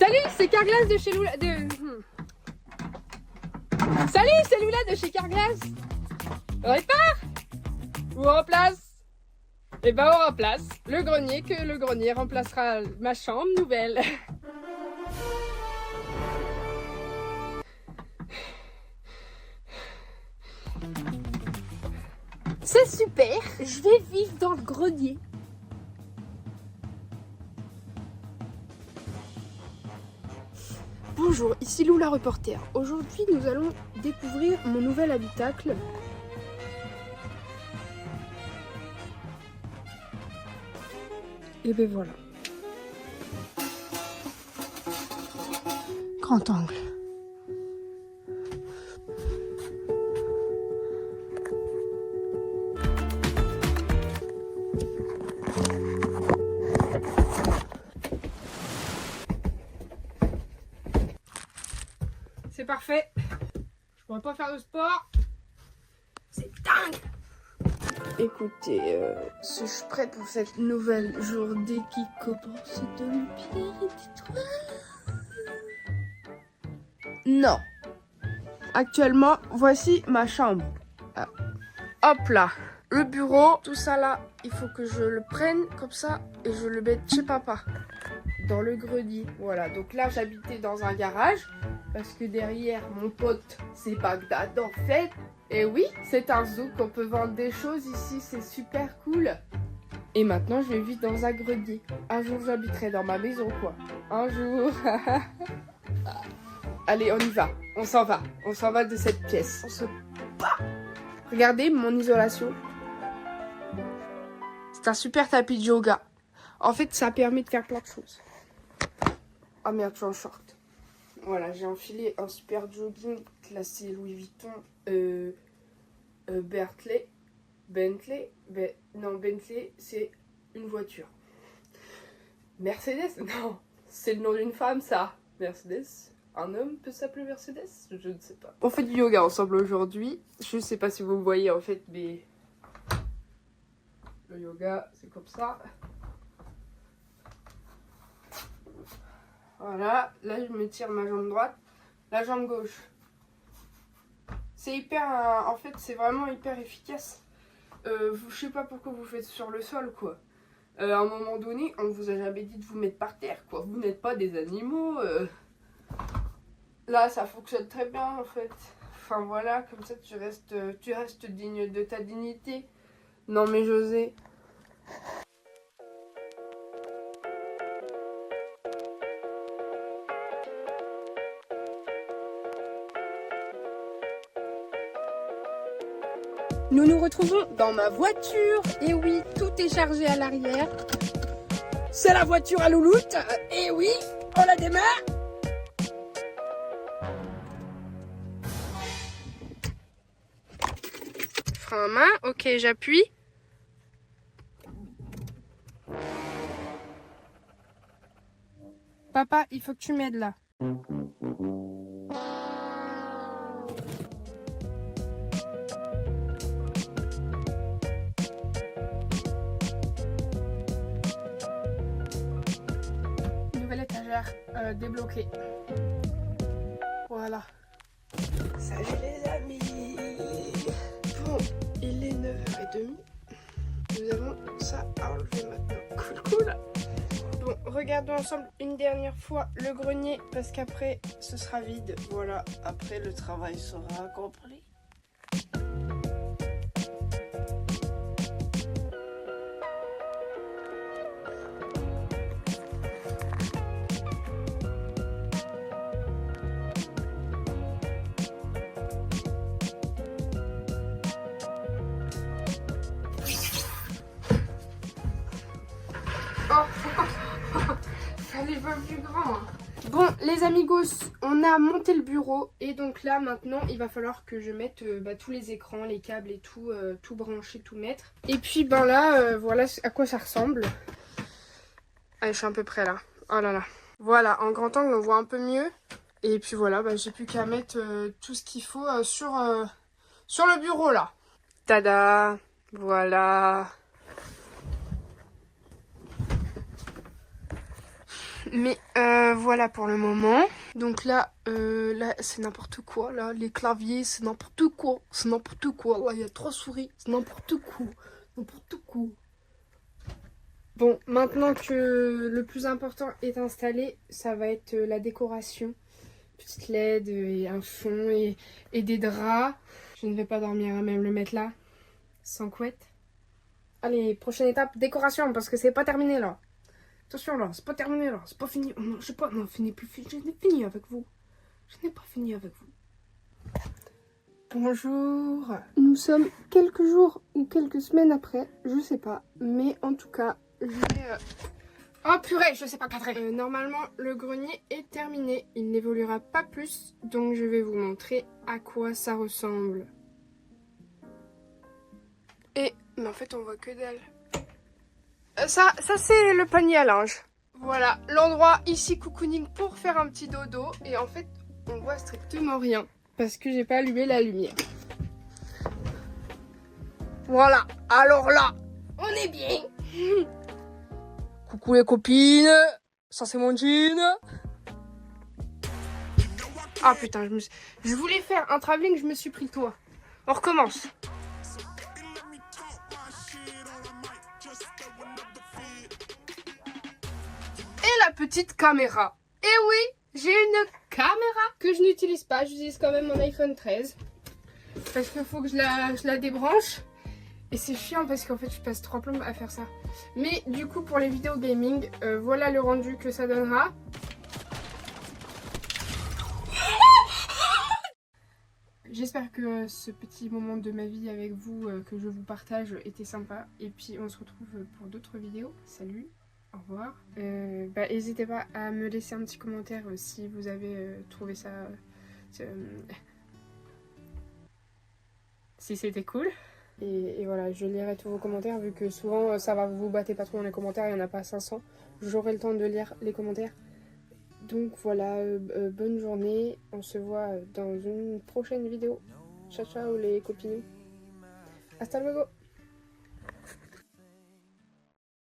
Salut, c'est Carglass de chez Lula... Salut, c'est Lula de chez Carglass. On répare ou on remplace? Eh ben on remplace le grenier, que le grenier remplacera ma chambre nouvelle. C'est super, je vais vivre dans le grenier. Bonjour, ici Lula Reporter. Aujourd'hui, nous allons découvrir mon nouvel habitacle. Et ben voilà. Grand angle. C'est parfait. Je pourrais pas faire de sport. C'est dingue. Écoutez, suis-je prête pour cette nouvelle journée qui commence de lumière et d'étoiles? Non. Actuellement, voici ma chambre. Hop là. Le bureau, tout ça là, il faut que je le prenne comme ça et je le mette chez papa. Dans le grenier. Voilà, donc là j'habitais dans un garage parce que derrière mon pote c'est Bagdad en fait. Et oui, c'est un zouk, on peut vendre des choses ici, c'est super cool. Et maintenant je vais vivre dans un grenier. Un jour j'habiterai dans ma maison quoi. Un jour. Allez, on y va, on s'en va de cette pièce. On se bat. Regardez mon isolation. C'est un super tapis de yoga. En fait ça permet de faire plein de choses. Ah merde, je suis en short. Voilà, j'ai enfilé un super jogging classé Louis Vuitton, Bentley, c'est une voiture. Mercedes, non, c'est le nom d'une femme ça. Mercedes, un homme peut s'appeler Mercedes? Je ne sais pas. On fait du yoga ensemble aujourd'hui. Je ne sais pas si vous me voyez en fait, mais le yoga c'est comme ça. Voilà, là je me tire ma jambe droite, la jambe gauche. C'est hyper, en fait c'est vraiment hyper efficace. Je sais pas pourquoi vous faites sur le sol quoi. À un moment donné, on vous a jamais dit de vous mettre par terre quoi. Vous n'êtes pas des animaux. Là ça fonctionne très bien en fait. Enfin voilà, comme ça tu restes digne de ta dignité. Non mais José. Nous nous retrouvons dans ma voiture. Et oui, tout est chargé à l'arrière. C'est la voiture à louloute. Et oui, on la démarre. Frein à main. Ok, j'appuie. Papa, il faut que tu m'aides là. Nouvelle étagère débloquée. Voilà. Salut les amis. Bon, il est 9h30. Nous avons ça à enlever maintenant. Cool. Bon, regardons ensemble une dernière fois le grenier parce qu'après ce sera vide. Voilà, après le travail sera accompli. Fallait pas plus grand. Bon les amigos, on a monté le bureau et donc là maintenant il va falloir que je mette tous les écrans, les câbles et tout, tout brancher, tout mettre. Et puis ben là, voilà à quoi ça ressemble. Allez, je suis à peu près là. Oh là là. Voilà, en grand angle on voit un peu mieux. Et puis voilà, j'ai plus qu'à mettre tout ce qu'il faut sur le bureau là. Tada, voilà. Mais voilà pour le moment. Donc là, là c'est n'importe quoi. Là, les claviers, c'est n'importe quoi. C'est n'importe quoi. Là, il y a 3 souris. C'est n'importe quoi. N'importe quoi. Bon, maintenant que le plus important est installé, ça va être la décoration. Petite LED et un fond et des draps. Je ne vais pas dormir à même le mettre là. Sans couette. Allez, prochaine étape, décoration, parce que c'est pas terminé là. Attention là, c'est pas terminé là, c'est pas fini. Oh, non, je sais pas, non, je n'ai fini avec vous. Je n'ai pas fini avec vous. Bonjour. Nous sommes quelques jours ou quelques semaines après, je sais pas. Mais en tout cas, j'ai... Oh purée, je sais pas cadrer. Normalement, le grenier est terminé. Il n'évoluera pas plus, donc je vais vous montrer à quoi ça ressemble. Mais en fait, on voit que dalle. Ça c'est le panier à linge. Voilà, l'endroit ici cocooning pour faire un petit dodo. Et en fait, on voit strictement rien. Parce que j'ai pas allumé la lumière. Voilà, alors là, on est bien. Coucou les copines. Ça c'est mon jean. Ah putain, je voulais faire un travelling, je me suis pris le toit. On recommence. Et la petite caméra. Et oui, j'ai une caméra que je n'utilise pas. J'utilise quand même mon iPhone 13. Parce qu'il faut que je la débranche. Et c'est chiant parce qu'en fait je passe 3 plombes à faire ça. Mais du coup pour les vidéos gaming, voilà le rendu que ça donnera. J'espère que ce petit moment de ma vie avec vous que je vous partage était sympa. Et puis on se retrouve pour d'autres vidéos. Salut, au revoir. N'hésitez pas à me laisser un petit commentaire si vous avez trouvé ça... si c'était cool. Et voilà, je lirai tous vos commentaires vu que souvent ça va, vous battez pas trop dans les commentaires, il n'y en a pas 500. J'aurai le temps de lire les commentaires. Donc voilà, bonne journée. On se voit dans une prochaine vidéo. Ciao ciao les copines. Hasta luego.